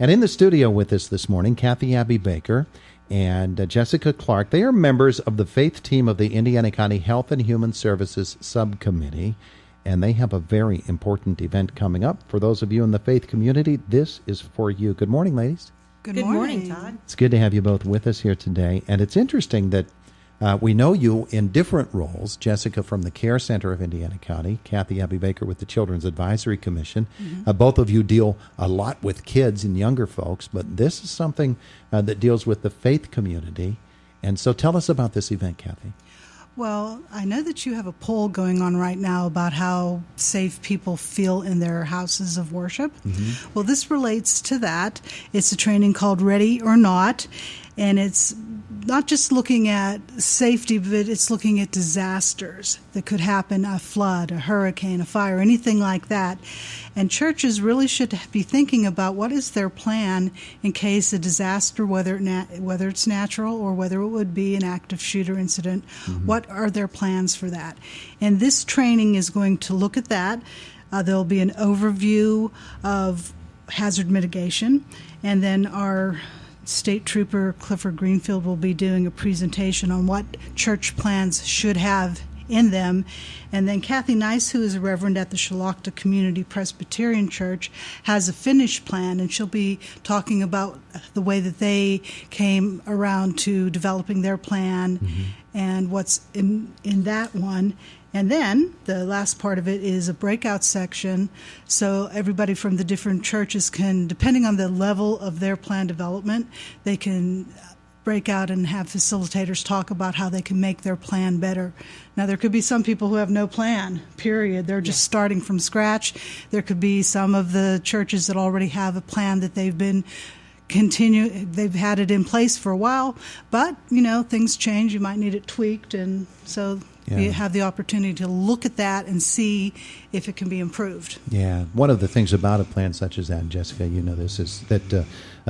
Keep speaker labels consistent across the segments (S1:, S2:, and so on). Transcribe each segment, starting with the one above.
S1: And in the studio with us this morning, Kathy Abbey Baker and Jessica Clark. They are members of the faith team of the Indiana County Health and Human Services Subcommittee, and they have a very important event coming up. For those of you in the faith community, this is for you. Good morning, ladies.
S2: Good morning, Todd.
S1: It's good to have you both with us here today. And it's interesting that we know you in different roles. Jessica from the Care Center of Indiana County, Kathy Abbey Baker with the Children's Advisory Commission. Mm-hmm. Both of you deal a lot with kids and younger folks, but this is something that deals with the faith community. And so tell us about this event, Kathy.
S2: Well, I know that you have a poll going on right now about how safe people feel in their houses of worship. Mm-hmm. Well, this relates to that. It's a training called Ready or Not, and it's not just looking at safety, but it's looking at disasters that could happen, a flood, a hurricane, a fire, anything like that. And churches really should be thinking about what is their plan in case a disaster, whether it's natural or whether it would be an active shooter incident. Mm-hmm. What are their plans for that? And this training is going to look at that. There'll be an overview of hazard mitigation, and then our State Trooper Clifford Greenfield will be doing a presentation on what church plans should have in them. And then Kathy Nice, who is a reverend at the Shalocta Community Presbyterian Church, has a finished plan, and she'll be talking about the way that they came around to developing their plan. Mm-hmm. And what's in that one. And then the last part of it is a breakout section, so everybody from the different churches can, depending on the level of their plan development, they can break out and have facilitators talk about how they can make their plan better. Now, there could be some people who have no plan, period. They're just starting from scratch. There could be some of the churches that already have a plan that they've had it in place for a while, but, things change. You might need it tweaked, and so you have the opportunity to look at that and see if it can be improved. Yeah.
S1: One of the things about a plan such as that, Jessica, you know this, is that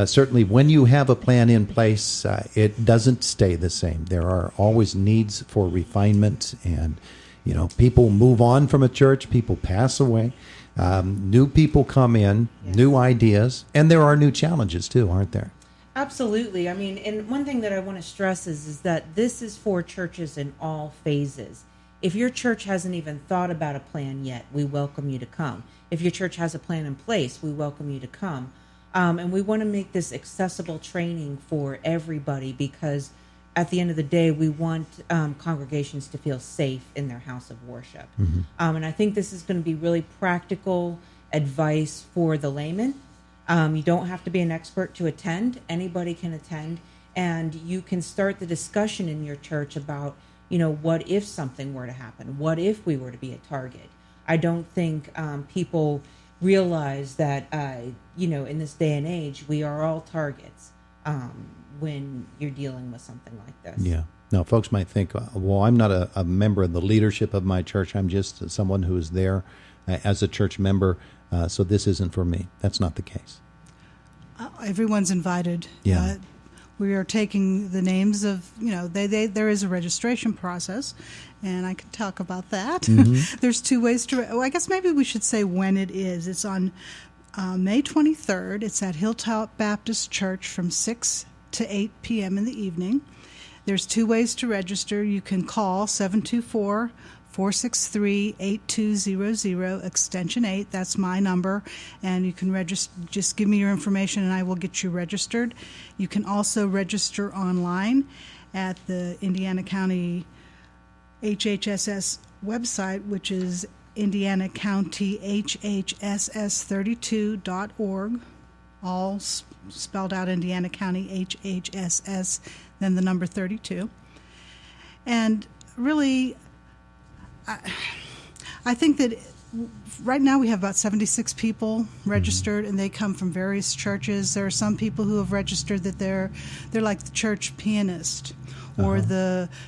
S1: certainly when you have a plan in place, it doesn't stay the same. There are always needs for refinement, and, people move on from a church, people pass away, new people come in, new ideas, and there are new challenges too, aren't there?
S3: Absolutely. I mean, and one thing that I want to stress is that this is for churches in all phases. If your church hasn't even thought about a plan yet, we welcome you to come. If your church has a plan in place, we welcome you to come. And we want to make this accessible training for everybody, because at the end of the day, we want congregations to feel safe in their house of worship. Mm-hmm. And I think this is going to be really practical advice for the layman. You don't have to be an expert to attend. Anybody can attend, and you can start the discussion in your church about, what if something were to happen? What if we were to be a target? I don't think people realize that, in this day and age, we are all targets when you're dealing with something like this.
S1: Yeah. Now, folks might think, well, I'm not a member of the leadership of my church. I'm just someone who is there as a church member, so this isn't for me. That's not the case.
S2: Everyone's invited.
S1: Yeah.
S2: We are taking the names of, there is a registration process, and I can talk about that. Mm-hmm. There's two ways I guess maybe we should say when it is. It's on May 23rd. It's at Hilltop Baptist Church from 6 to 8 p.m. in the evening. There's two ways to register. You can call 724-463-8200, extension 8. That's my number. And you can register. Just give me your information and I will get you registered. You can also register online at the Indiana County HHSS website, which is indianacountyhhss32.org, all spelled out Indiana County HHSS, then the number 32. And really, I think that right now we have about 76 people registered, and they come from various churches. There are some people who have registered that they're like the church pianist or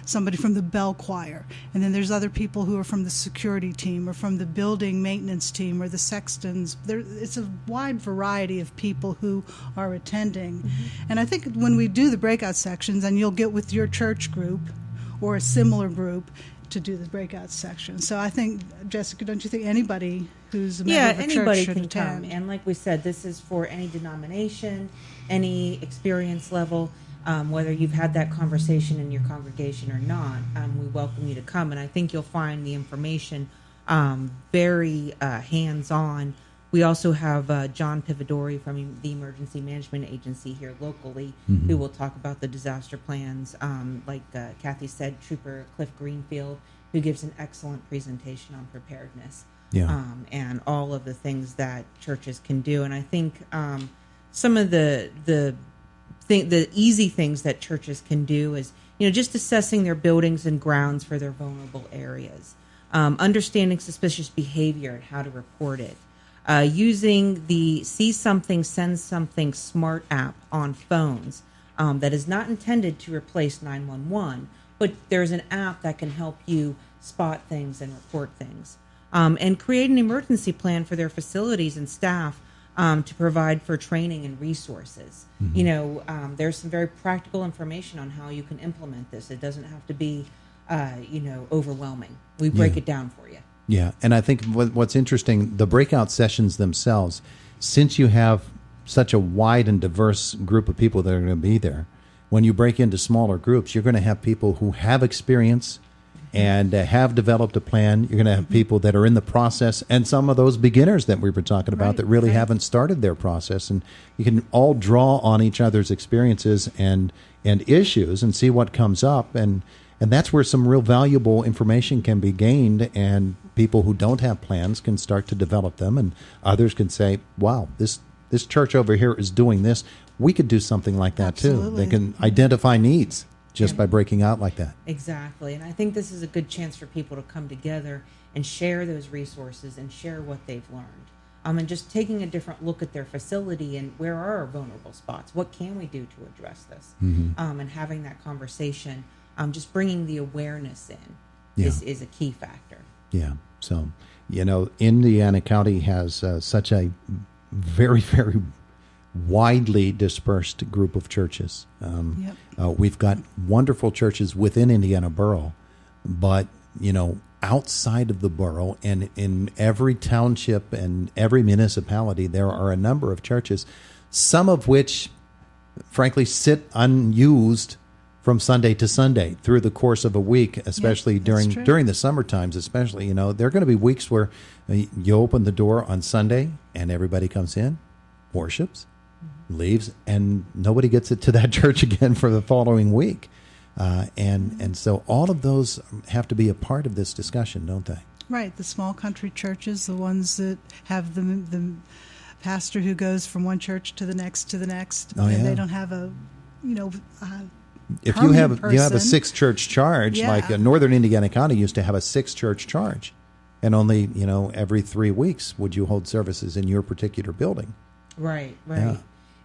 S2: somebody from the bell choir. And then there's other people who are from the security team or from the building maintenance team or the sextons. It's a wide variety of people who are attending. Mm-hmm. And I think when we do the breakout sections, and you'll get with your church group or a similar group to do the breakout section. So I think, Jessica, don't you think anybody who's a member of a church
S3: anybody
S2: should
S3: can
S2: attend.
S3: come. And like we said, this is for any denomination, any experience level. Whether you've had that conversation in your congregation or not, we welcome you to come. And I think you'll find the information very hands-on. We also have John Pividori from the Emergency Management Agency here locally, who will talk about the disaster plans. Like Kathy said, Trooper Cliff Greenfield, who gives an excellent presentation on preparedness and all of the things that churches can do. And I think some of the easy things that churches can do is, just assessing their buildings and grounds for their vulnerable areas, understanding suspicious behavior and how to report it. Using the See Something, Send Something smart app on phones that is not intended to replace 911, but there's an app that can help you spot things and report things. And create an emergency plan for their facilities and staff to provide for training and resources. There's some very practical information on how you can implement this. It doesn't have to be, overwhelming. We break it down for you.
S1: Yeah, and I think what's interesting, the breakout sessions themselves, since you have such a wide and diverse group of people that are going to be there, when you break into smaller groups, you're going to have people who have experience and have developed a plan. You're going to have people that are in the process, and some of those beginners that we were talking about that really haven't started their process. And you can all draw on each other's experiences and issues and see what comes up. And that's where some real valuable information can be gained, and people who don't have plans can start to develop them, and others can say, wow, this church over here is doing this. We could do something like that too. They can identify needs just by breaking out like that.
S3: Exactly. And I think this is a good chance for people to come together and share those resources and share what they've learned. And just taking a different look at their facility and where are our vulnerable spots? What can we do to address this? And having that conversation, just bringing the awareness in is a key factor. Yeah.
S1: So, Indiana County has such a very, very widely dispersed group of churches. We've got wonderful churches within Indiana Borough, but, outside of the borough and in every township and every municipality, there are a number of churches, some of which, frankly, sit unused from Sunday to Sunday through the course of a week, especially during the summer times, especially. There are going to be weeks where you open the door on Sunday and everybody comes in, worships, leaves, and nobody gets it to that church again for the following week. And so all of those have to be a part of this discussion, don't they?
S2: Right. The small country churches, the ones that have the pastor who goes from one church to the next, and they don't have a
S1: if you have a 6-church charge, like Northern Indiana County used to have a 6-church charge, and only every 3 weeks would you hold services in your particular building.
S3: Right. Yeah.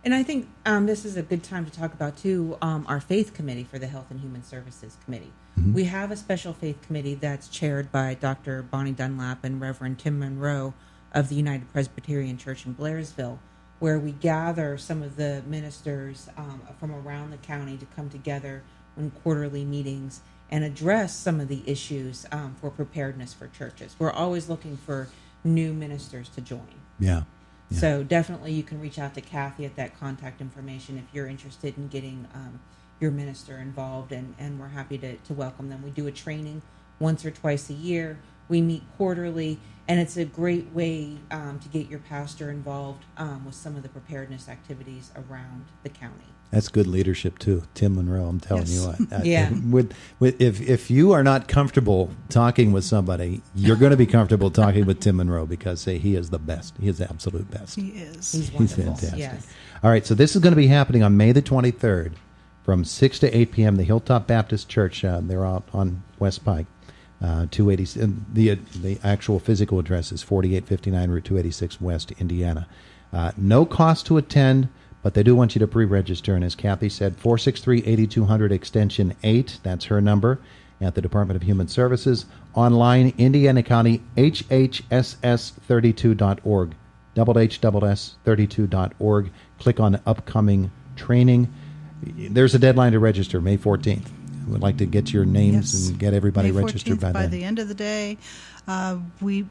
S3: And I think this is a good time to talk about too our faith committee for the Health and Human Services Committee. We have a special faith committee that's chaired by Dr. Bonnie Dunlap and Reverend Tim Monroe of the United Presbyterian Church in Blairsville, where we gather some of the ministers from around the county to come together in quarterly meetings and address some of the issues for preparedness for churches. We're always looking for new ministers to join.
S1: Yeah.
S3: So definitely you can reach out to Kathy at that contact information if you're interested in getting your minister involved, and we're happy to welcome them. We do a training once or twice a year. We meet quarterly, and it's a great way to get your pastor involved with some of the preparedness activities around the county.
S1: That's good leadership too, Tim Monroe. I'm telling you what.
S3: Yeah.
S1: If you are not comfortable talking with somebody, you're going to be comfortable talking with Tim Monroe, because he is the best. He is the absolute best.
S2: He is.
S3: He's wonderful.
S1: He's fantastic.
S3: Yes.
S1: All right, so this is going to be happening on May the 23rd from 6 to 8 p.m. The Hilltop Baptist Church. They're out on West Pike. 280. The actual physical address is 4859 Route 286 West, Indiana. No cost to attend, but they do want you to pre-register. And as Kathy said, 463-8200 extension 8. That's her number at the Department of Human Services. Online, Indiana County, hhss32.org. HHS32.org. Click on upcoming training. There's a deadline to register, May 14th. We'd like to get your names and get everybody
S2: May 14th,
S1: registered by then.
S2: By the end of the day, we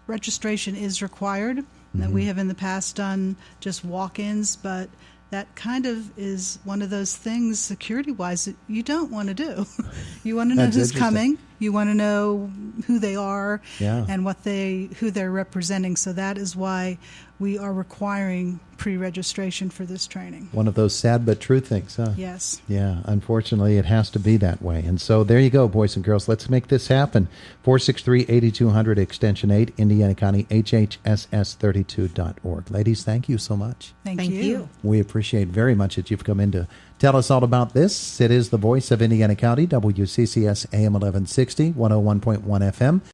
S2: registration is required. That we have in the past done just walk-ins, but that kind of is one of those things security-wise that you don't want to do. You want to know
S1: That's
S2: who's
S1: interesting.
S2: coming. You want to know who they are
S1: Yeah.
S2: and who they're representing. So that is why we are requiring pre-registration for this training.
S1: One of those sad but true things, huh?
S2: Yes.
S1: Yeah, unfortunately, it has to be that way. And so there you go, boys and girls. Let's make this happen. 463-8200, extension 8, Indiana County, HHSS32.org. Ladies, thank you so much.
S2: Thank you.
S1: We appreciate very much that you've come in to tell us all about this. It is the voice of Indiana County, WCCS AM 1160, 101.1 FM.